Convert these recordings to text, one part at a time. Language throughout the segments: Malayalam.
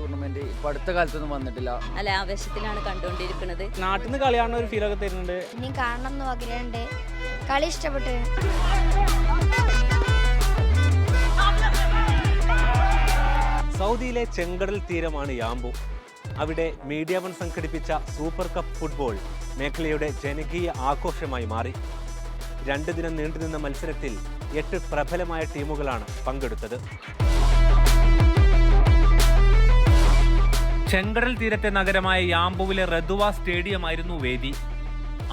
ടൂർണമെന്റ് ഇപ്പൊ അടുത്ത കാലത്തൊന്നും വന്നിട്ടില്ല. നല്ല ആവേശത്തിലാണ് കണ്ടുകൊണ്ടിരിക്കുന്നത്. നാട്ടിൽ നിന്ന് കളിയാണ ഒരു ഫീലൊക്കെ തരുന്നുണ്ട്. ഇനി കാണണം എന്ന് ആഗ്രഹമുണ്ട്. കളി ഇഷ്ടപ്പെട്ടു. സൗദിയിലെ ചെങ്കടൽ തീരമാണ് യാംബു. അവിടെ മീഡിയ വൺ സംഘടിപ്പിച്ച സൂപ്പർ കപ്പ് ഫുട്ബോൾ മേഖലയുടെ ജനകീയ ആഘോഷമായി മാറി. 2 ദിനം നീണ്ടുനിന്ന മത്സരത്തിൽ 8 പ്രബലമായ ടീമുകളാണ് പങ്കെടുത്തത്. ചെങ്കടൽ തീരത്തെ നഗരമായ യാംബുവിലെ റദ്വ സ്റ്റേഡിയമായിരുന്നു വേദി.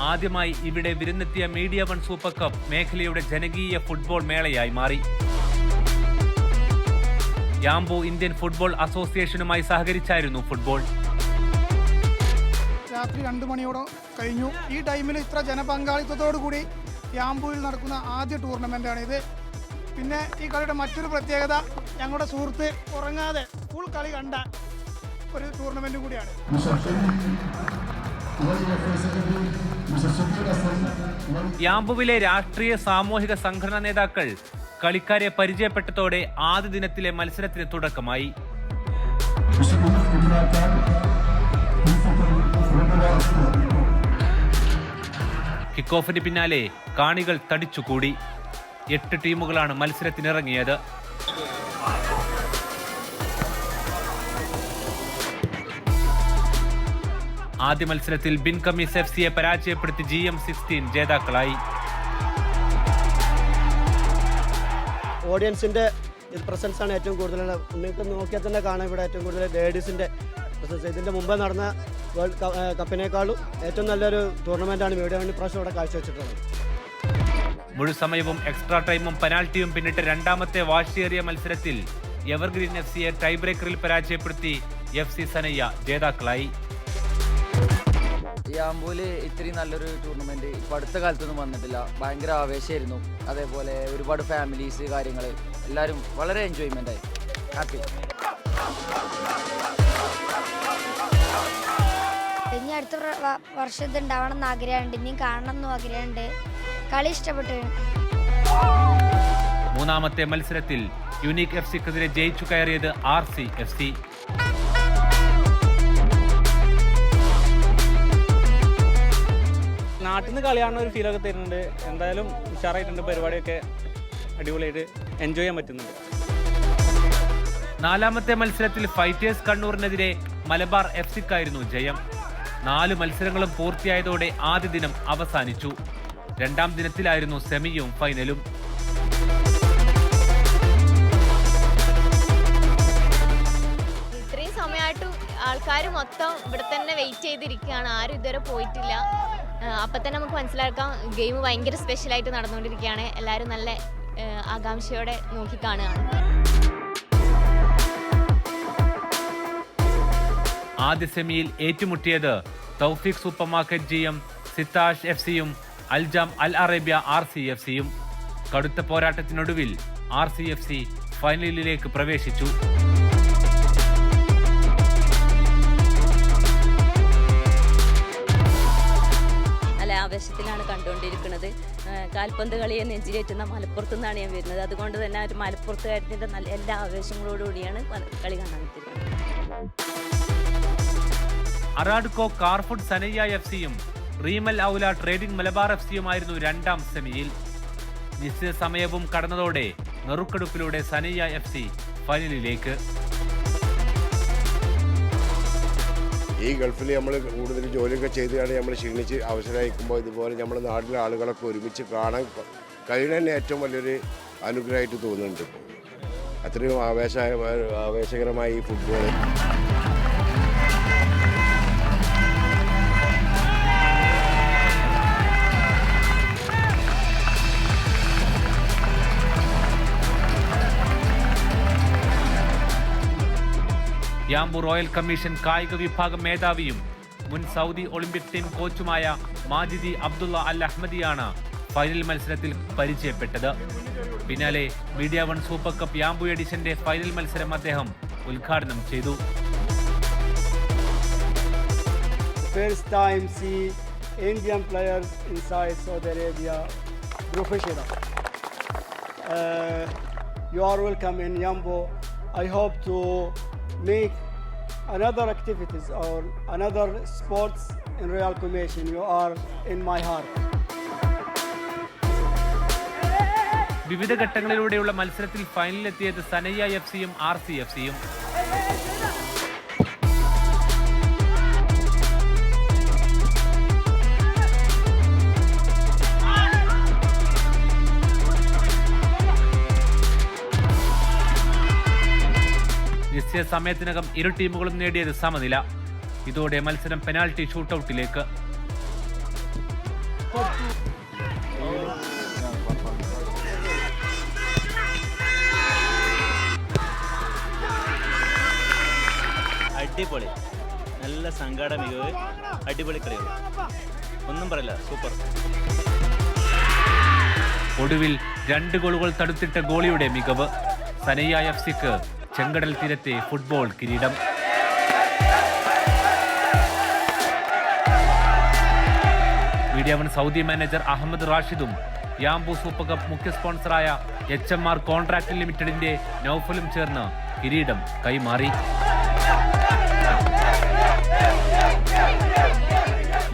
ആദ്യമായി ഇവിടെ വിരുന്നെത്തിയ മീഡിയ വൺ സൂപ്പർ കപ്പ് മേഖലയുടെ ജനകീയ ഫുട്ബോൾ മേളയായി മാറി. യാംബു ഇന്ത്യൻ ഫുട്ബോൾ അസോസിയേഷനുമായി സഹകരിച്ചായിരുന്നു ഫുട്ബോൾ. രാത്രി 2 മണിയോടെ കഴിഞ്ഞു. ഈ ടൈമിൽ ഇത്ര ജനപങ്കാളിത്തത്തോടു കൂടി യാംബുവിൽ നടക്കുന്ന ആദ്യ ടൂർണമെൻ്റാണിത്. പിന്നെ ഈ കളിയുടെ മറ്റൊരു പ്രത്യേകത, ഞങ്ങളുടെ സുഹൃത്ത് ഉറങ്ങാതെ ഫുൾ കളി കണ്ട ഒരു ടൂർണമെൻറ്റ് കൂടിയാണ്. യാംബുവിലെ രാഷ്ട്രീയ സാമൂഹിക സംഘടനാ നേതാക്കൾ കളിക്കാരെ പരിചയപ്പെട്ടതോടെ ആദ്യ ദിനത്തിലെ മത്സരത്തിന് തുടക്കമായി. കിക്ക് ഓഫിന് പിന്നാലെ കാണികൾ തടിച്ചുകൂടി. 8 ടീമുകളാണ് മത്സരത്തിനിറങ്ങിയത്. ആദ്യ മത്സരത്തിൽ ബിൻ കമീസ് FC-യെ പരാജയപ്പെടുത്തി GM16 ജേതാക്കളായി. ഓഡിയൻസിൻ്റെ പ്രസൻസ് ആണ് ഏറ്റവും കൂടുതൽ. നിങ്ങൾക്ക് നോക്കിയാൽ തന്നെ കാണാം ഇവിടെ ഏറ്റവും കൂടുതൽ ലേഡീസിൻ്റെ പ്രസൻസ്. ഇതിൻ്റെ മുമ്പ് നടന്ന വേൾഡ് കപ്പിനേക്കാളും ഏറ്റവും നല്ലൊരു ടൂർണമെൻറ്റാണ് മീഡിയ വൺ പ്രാവശ്യം ഇവിടെ കാഴ്ചവെച്ചിട്ടുള്ളത്. മുഴുസമയവും എക്സ്ട്രാ ടൈമും പെനാൽറ്റിയും പിന്നിട്ട് രണ്ടാമത്തെ വാശിയേറിയ മത്സരത്തിൽ എവർഗ്രീൻ FC-യെ ടൈ ബ്രേക്കറിൽ പരാജയപ്പെടുത്തി FC സനയ്യ ജേതാക്കളായി. യാംബുവില് ഇത്രയും നല്ലൊരു ടൂർണമെന്റ് ഇപ്പൊ അടുത്ത കാലത്തൊന്നും വന്നിട്ടില്ല. ഭയങ്കര ആവേശമായിരുന്നു. അതേപോലെ ഒരുപാട് ഫാമിലീസ് കാര്യങ്ങൾ എല്ലാവരും വളരെ എൻജോയ്മെന്റ് ആയി. ഹാപ്പി. ഇനി അടുത്ത വർഷം ഇത് ഉണ്ടാവണം എന്ന് ആഗ്രഹമുണ്ട്. ഇനിയും കാണണം എന്നും ആഗ്രഹമുണ്ട്. കളി ഇഷ്ടപ്പെട്ടു. മൂന്നാമത്തെ മത്സരത്തിൽ യുണീക്ക് FC-ക്കെതിരെ ജയിച്ചു കയറിയത് RC FC. നാട്ടിൽ നിന്ന് കളിയാണ ഒരു ഫീലൊക്കെ തരുന്നുണ്ട്. എന്തായാലും ഉഷാറായിട്ടുണ്ട്. പരിപാടിയൊക്കെ അടിപൊളിയായിട്ട് എൻജോയ് ചെയ്യാൻ പറ്റുന്നുണ്ട്. നാലാമത്തെ മത്സരത്തിൽ ഫൈറ്റേഴ്സ് കണ്ണൂരിനെതിരെ മലബാർ FC-ക്കായിരുന്നു ജയം. 4 മത്സരങ്ങളും പൂർത്തിയായതോടെ ആദ്യ ദിനം അവസാനിച്ചു. രണ്ടാം ദിനത്തിലായിരുന്നു സെമിയും ഫൈനലും. ഇത്രയും സമയമായിട്ട് ആൾക്കാർ മൊത്തം ഇവിടെ തന്നെ വെയിറ്റ് ചെയ്തിരിക്കുകയാണ്. ആരും ഇതുവരെ പോയിട്ടില്ല. അപ്പം തന്നെ നമുക്ക് മനസ്സിലാക്കാം ഗെയിം ഭയങ്കര സ്പെഷ്യലായിട്ട് നടന്നുകൊണ്ടിരിക്കുകയാണ്. എല്ലാവരും നല്ല ആകാംക്ഷയോടെ നോക്കിക്കാണുകയാണ്. ആദ്യ സെമിയിൽ ഏറ്റുമുട്ടിയത് തൗഫീഖ് സൂപ്പർ മാർക്കറ്റ് GM സിത്താഷ് FC-യും അൽജാം അൽ അറേബ്യ RC FC-യും. കടുത്ത പോരാട്ടത്തിനൊടുവിൽ RC FC ഫൈനലിലേക്ക് പ്രവേശിച്ചു. നല്ല ആവേശത്തിലാണ് കണ്ടുകൊണ്ടിരിക്കുന്നത്. കാൽപന്ത് കളിയെ നെഞ്ചിലേറ്റുന്ന മലപ്പുറത്തു നിന്നാണ് ഞാൻ വരുന്നത്. അതുകൊണ്ട് തന്നെ ഒരു മലപ്പുറത്തുകാരത്തിൻ്റെ നല്ല എല്ലാ ആവേശങ്ങളോടുകൂടിയാണ് കളി കാണാൻ എത്തിയിരിക്കുന്നത്. അറാഡ്കോ കാർഫുഡ് സനയ്യ FC-യും റീമൽ ഔല ട്രേഡിംഗ് മലബാർ FC-യുമായിരുന്നു രണ്ടാം സെമിയിൽ. നിശ്ചിത സമയവും കടന്നതോടെ നറുക്കെടുപ്പിലൂടെ സനയ്യ FC ഫൈനലിലേക്ക്. ഈ ഗൾഫിൽ നമ്മൾ കൂടുതൽ ജോലിയൊക്കെ ചെയ്തുകൊണ്ട് നമ്മൾ ക്ഷീണിച്ച് അവസരമായിരിക്കുമ്പോൾ ഇതുപോലെ നമ്മുടെ നാട്ടിലെ ആളുകളൊക്കെ ഒരുമിച്ച് കാണാൻ കഴിയുന്ന തന്നെ ഏറ്റവും വലിയൊരു അനുഗ്രഹമായിട്ട് തോന്നുന്നുണ്ട്. അത്രയും ആവേശകരമായ ഈ ഫുട്ബോൾ. യാംബു റോയൽ കമ്മീഷൻ കായിക വിഭാഗം മേധാവിയും മുൻ സൗദി ഒളിമ്പിക് ടീം കോച്ചുമായ മാജിദി അബ്ദുള്ള അൽ അഹമ്മദിയാണ് ഫൈനൽ മത്സരത്തിൽ പരിചയപ്പെട്ടത്. പിന്നാലെ media one super cup Yanbu എഡിഷന്റെ ഫൈനൽ മത്സരം അദ്ദേഹം ഉദ്ഘാടനം ചെയ്തു. First time see Indian players inside Saudi Arabia professional. You are welcome in Yambo. I hope to make another activities or another sports in Royal Commission. You are in my heart. വിവിധ ഘട്ടങ്ങളിലൂടെയുള്ള മത്സരത്തിൽ ഫൈനലിലെത്തിയത് സനയ്യ FC-യും RCFC-യും. നിശ്ചയ സമയത്തിനകം ഇരു ടീമുകളും നേടിയത് സമനില. ഇതോടെ മത്സരം പെനാൽറ്റി ഷൂട്ടൌട്ടിലേക്ക്. അടിപൊളി, നല്ല സംഘാടന മികവ്, അടിപൊളി കളികൾ, ഒന്നും പറയില്ല, സൂപ്പർ. ഒടുവിൽ 2 ഗോളുകൾ തടുത്തിട്ട ഗോളിയുടെ മികവ്. സനയ്യ FC-ക്ക് ചെങ്കടൽ തീരത്തെ ഫുട്ബോൾ കിരീടം. Media one Saudi manager Ahammed റാഷിദും യാംബു സൂപ്പർ കപ്പ് മുഖ്യ സ്പോൺസറായ HMR കോൺട്രാക്ട് ലിമിറ്റഡിന്റെ നൌഫലും ചേർന്ന് കിരീടം കൈമാറി.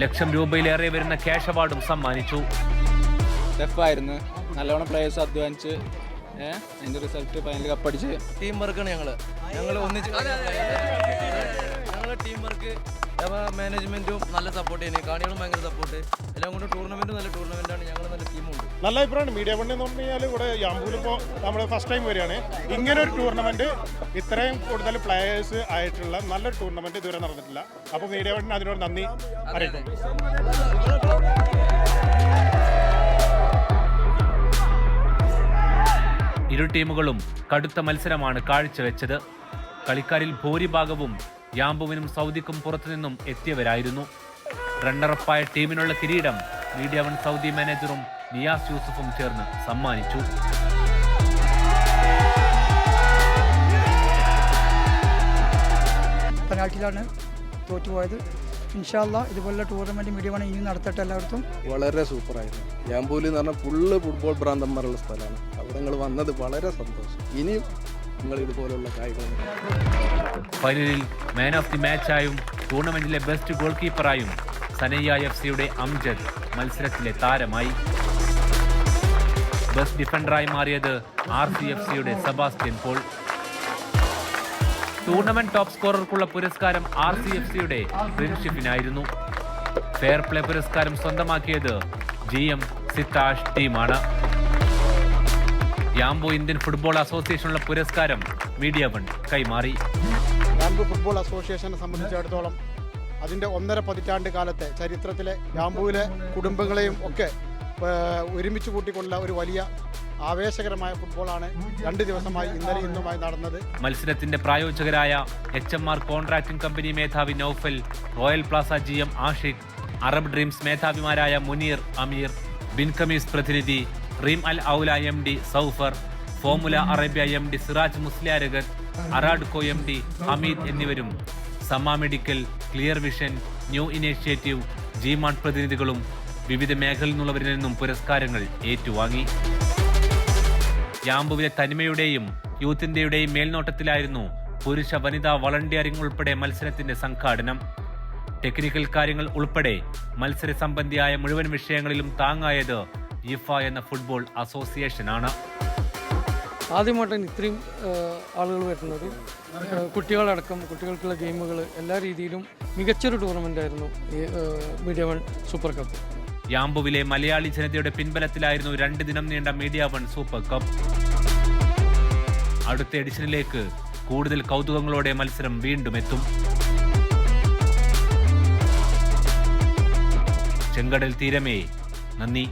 ₹1,00,000 വരുന്ന ക്യാഷ് അവാർഡും സമ്മാനിച്ചു. ടഫായിരുന്നു, നല്ലോണം പ്ലേയേഴ്സ് അധ്വാനിച്ച് അതിന്റെ റിസൾട്ട് ഫൈനൽ കപ്പടിച്ച്. ടീം വർക്കാണ് ഞങ്ങൾ ഒന്നിച്ച് ഞങ്ങൾ ടീം വർക്ക്. മാനേജ്മെന്റും നല്ല സപ്പോർട്ട് ചെയ്യുന്നത്, കാണികളും ഭയങ്കര സപ്പോർട്ട്, എല്ലാം കൊണ്ട് ടൂർണമെന്റും നല്ല ടൂർണമെന്റാണ്. ഞങ്ങൾ നല്ല ടീമുണ്ട്. നല്ല അഭിപ്രായമാണ്. മീഡിയ വൺ എന്ന് പറഞ്ഞു കഴിഞ്ഞാൽ ഇവിടെ യാമ്പൂരിപ്പോൾ നമ്മൾ ഫസ്റ്റ് ടൈം വരികയാണ്. ഇങ്ങനെ ഒരു ടൂർണമെന്റ് ഇത്രയും കൂടുതൽ പ്ലേയേഴ്സ് ആയിട്ടുള്ള നല്ലൊരു ടൂർണമെന്റ് ഇതുവരെ നടന്നിട്ടില്ല. അപ്പോൾ മീഡിയ വണ്ണിന് അതിനോട് നന്ദി അറിയിക്കുന്നു. ഇരു ടീമുകളും കടുത്ത മത്സരമാണ് കാഴ്ചവെച്ചത്. കളിക്കാരിൽ ഭൂരിഭാഗവും യാംബുവിനും സൗദിക്കും പുറത്തുനിന്നും എത്തിയവരായിരുന്നു. റണ്ണറപ്പായ ടീമിനുള്ള കിരീടം മീഡിയ വൺ സൗദി മാനേജറും നിയാസ് യൂസുഫും ചേർന്ന് സമ്മാനിച്ചു. പെനാൽറ്റിയിലാണ് തോറ്റുപോയത്. ഇൻഷാ അല്ലാ ഇതുപോലുള്ള ടൂർണമെന്റ് മീഡിയ വൺ ഇനിയും നടത്തട്ടെ എല്ലായിടത്തും. വളരെ സൂപ്പറായിരുന്നു. യാംബൂല് എന്ന് പറഞ്ഞാൽ ഫുള്ള് ഫുട്ബോൾ ഭ്രാന്തന്മാരുള്ള സ്ഥലമാണ്. അവിടെ നിങ്ങൾ വന്നത് വളരെ സന്തോഷം. ഇനിയും നിങ്ങൾ ഇതുപോലുള്ള കാര്യങ്ങൾ. ഫൈനലിൽ മാൻ ഓഫ് ദി മാച്ചായും ടൂർണമെന്റിലെ ബെസ്റ്റ് ഗോൾ കീപ്പറായും സനയ്യ FC-യുടെ അംജദ് മത്സരത്തിലെ താരമായി. ബെസ്റ്റ് ഡിഫൻഡറായി മാറിയത് RCFC-യുടെ സെബാസ്റ്റ്യൻ പോൾ. ടൂർണമെന്റ് ടോപ്പ് സ്കോറർക്കുള്ള പുരസ്കാരം RCFC-യുടെ പ്രിൻഷിപ്പിനായിരുന്നു. ഫെയർ പ്ലേ പുരസ്കാരം സ്വന്തമാക്കിയത് GM സിത്താഷ് ടീമാണ്. യാംബു ഇന്ത്യൻ ഫുട്ബോൾ അസോസിയേഷനുള്ള പുരസ്കാരം മീഡിയ വൺ കൈമാറി. യാമ്പു ഫുട്ബോൾ അസോസിയേഷനെ സംബന്ധിച്ചിടത്തോളം അതിൻ്റെ 1.5 പതിറ്റാണ്ട് കാലത്തെ ചരിത്രത്തിലെ യാമ്പുവിലെ കുടുംബങ്ങളെയും ഒക്കെ ഒരുമിച്ച് കൂട്ടിക്കൊണ്ടുള്ള ഒരു വലിയ ആവേശകരമായ ഫുട്ബോളാണ് 2 ദിവസമായി ഇന്നലെ ഇന്നുമായി നടന്നത്. മത്സരത്തിന്റെ പ്രായോജകരായ HMR കോൺട്രാക്ടിംഗ് കമ്പനി മേധാവി Noufal, royal plaza GM Ashiq, Arab dreams മേധാവിമാരായ മുനീർ, അമീർ, ബിൻ കമീസ് പ്രതിനിധി, Reem Al Awla MD Soufar, Formula Arabia MD Siraj Musliyarakath, Aradco MD Hameed എന്നിവരും Sama medical, clear vision, new initiative, G Mart പ്രതിനിധികളും വിവിധ മേഖലയിൽ നിന്നുള്ളവരിൽ നിന്നും പുരസ്കാരങ്ങൾ ഏറ്റുവാങ്ങി. യാംബുവിലെ തനിമയുടെയും യൂത്ത് ഇന്ത്യയുടെയും മേൽനോട്ടത്തിലായിരുന്നു പുരുഷ വനിതാ വളണ്ടിയറിംഗ് ഉൾപ്പെടെ മത്സരത്തിന്റെ സംഘാടനം. ടെക്നിക്കൽ കാര്യങ്ങൾ ഉൾപ്പെടെ മത്സര സംബന്ധിയായ മുഴുവൻ വിഷയങ്ങളിലും താങ്ങായത് യിഫ എന്ന ഫുട്ബോൾ അസോസിയേഷനാണ്. ആദ്യമായിട്ടാണ് ഇത്രയും ആളുകൾ വരുന്നത്. കുട്ടികളടക്കം കുട്ടികൾക്കുള്ള ഗെയിമുകൾ എല്ലാ രീതിയിലും മികച്ചൊരു ടൂർണമെൻ്റ് ആയിരുന്നു ഈ മീഡിയ വൺ സൂപ്പർ കപ്പ്. യാംബുവിലെ മലയാളി ജനതയുടെ പിൻബലത്തിലായിരുന്നു 2 ദിനം നീണ്ട മീഡിയ വൺ സൂപ്പർ കപ്പ്. അടുത്ത എഡിഷനിലേക്ക് കൂടുതൽ കൗതുകങ്ങളോടെ മത്സരം വീണ്ടും എത്തും. ചെങ്കടൽ തീരമേ, നന്ദി.